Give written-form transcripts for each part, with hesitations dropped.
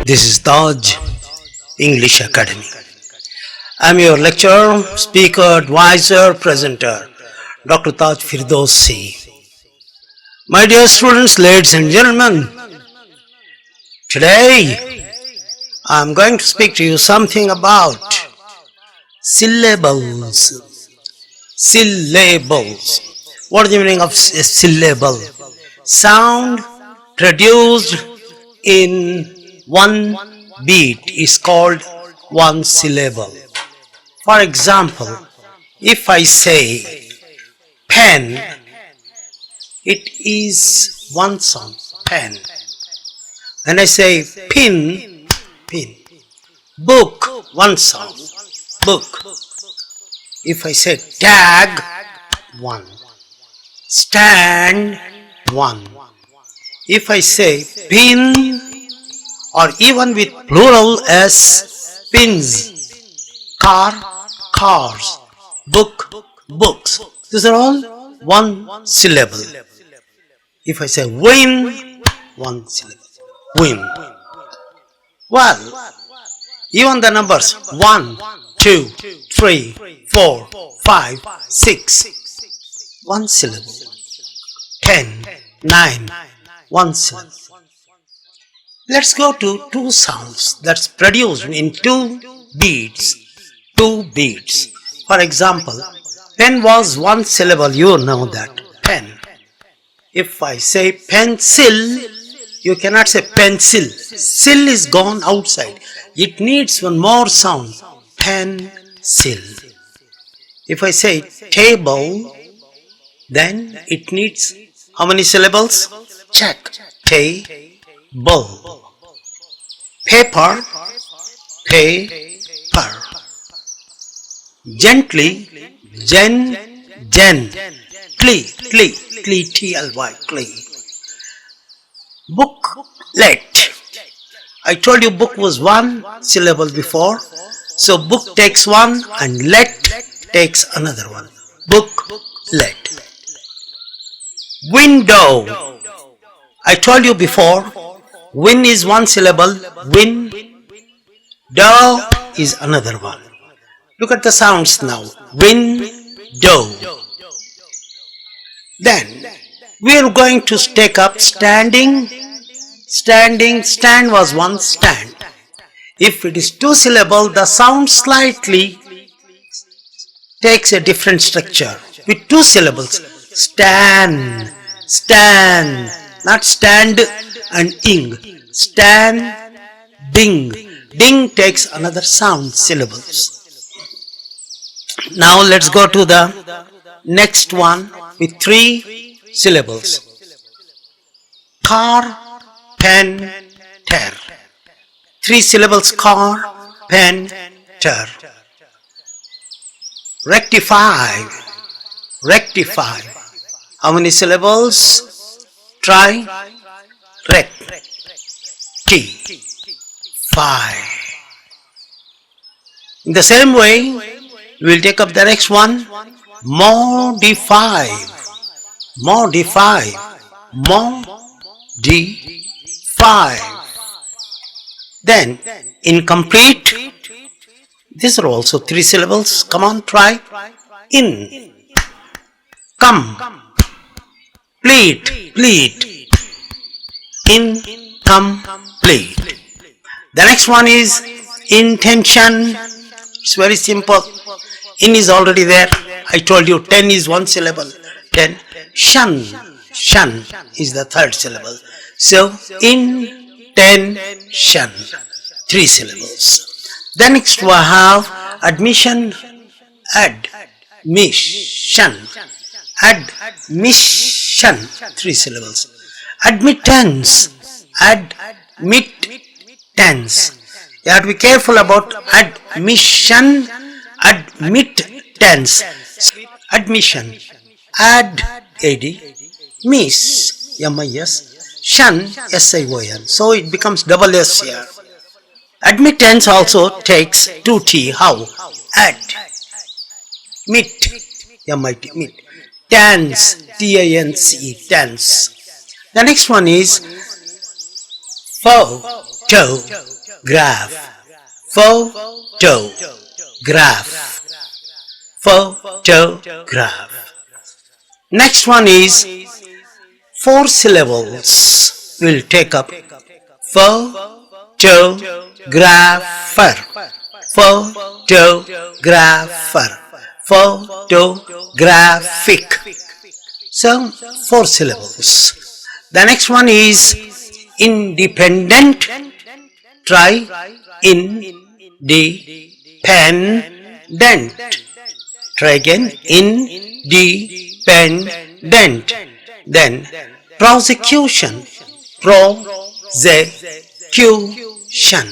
This is Taj English Academy. I am your lecturer, speaker, advisor, presenter, Dr. Taj Firdausi. My dear students, ladies and gentlemen, today I am going to speak to you something about syllables. Syllables. What is the meaning of a syllable? Sound produced in one beat is called one syllable. For example, if I say pen, it is one sound, pen. When I say pin, pin. Book, one sound, book. If I say tag, one. Stand, one. If I say pin, or even with plural as pins, car, cars, book, books. These are all one syllable. If I say win, one syllable, win. Well, even the numbers 1, 2, 3, 4, 5, 6, one syllable. 10, 9, one syllable. Let's go to two sounds that's produced in two beats. For example, pen was one syllable, you know that, pen. If I say pencil, you cannot say pencil. Sil is gone outside. It needs one more sound, pencil. If I say table, then it needs how many syllables? Check. Table. Paper, paper. Gently, gen. Clee, T-L-Y, clee. Booklet. I told you book was one syllable before. So book takes one and let takes another one. Booklet. Window. I told you before, win is one syllable, win, do is another one. Look at the sounds now, window. Then we are going to take up standing, stand was one, stand. If it is two syllable, the sound slightly takes a different structure. With two syllables, stand, not stand and ing. Stand, ding. Ding takes another sound, syllables. Now let's go to the next one with three syllables. Car, pen, ter. Three syllables, car, pen, ter. Rectify. How many syllables? Try. Rectify. In the same way, we will take up the next one. Modify. Then, incomplete. These are also three syllables. Come on, try. In. Come. Pleat. Incomplete. The next one is intention. It's very simple. In is already there. I told you 10 is one syllable. 10. Shun is the third syllable. So intention, three syllables. The next we have admission, admission, three syllables. Admittance. You have to be careful about admission, admittance. Admission, ad, miss, M-I-S, shun, S-I-O-N. So it becomes double S here. Admittance also takes two T. How? M-I-T, meet. Dance, D-A-N-C-E, dance. The next one is photo. photograph, photograph. Next one is four syllables. We'll take up photographer, photographer, photographic. So four syllables. The next one is independent. Try independent. Try again. Independent. Then prosecution. Prosecution.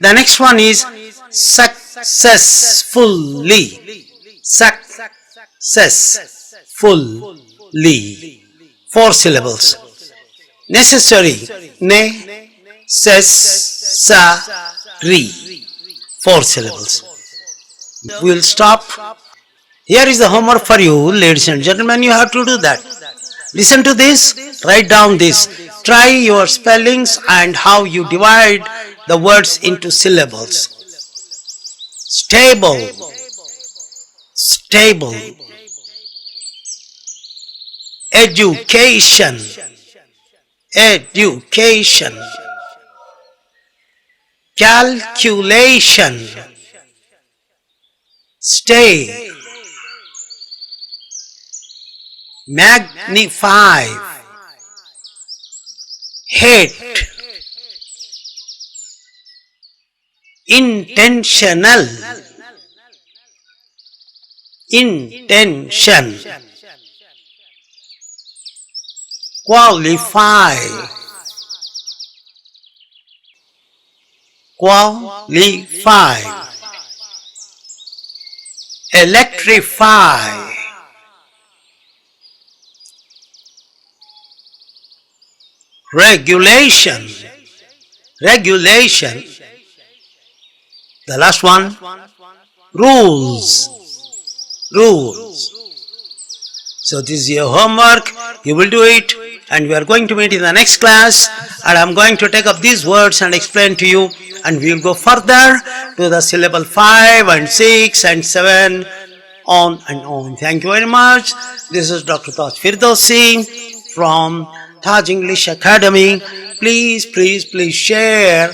The next one is successfully. Successfully. Four syllables. Necessary. Necessary. Four syllables. We will stop. Here is the homework for you, ladies and gentlemen. You have to do that. Listen to this. Write down this. Try your spellings and how you divide the words into syllables. Stable. Stable. Education. Education. Calculation. Stay. Magnify. Hate. Intentional. Intention. Qualify. Qualify. Electrify. Regulation. Regulation. The last one. Rules. Rules. So this is your homework. You will do it, and we are going to meet in the next class, and I am going to take up these words and explain to you, and we will go further to the syllable 5 and 6 and 7, on and on. Thank you very much. This is Dr. Taj Firdausi from Taj English Academy. Please share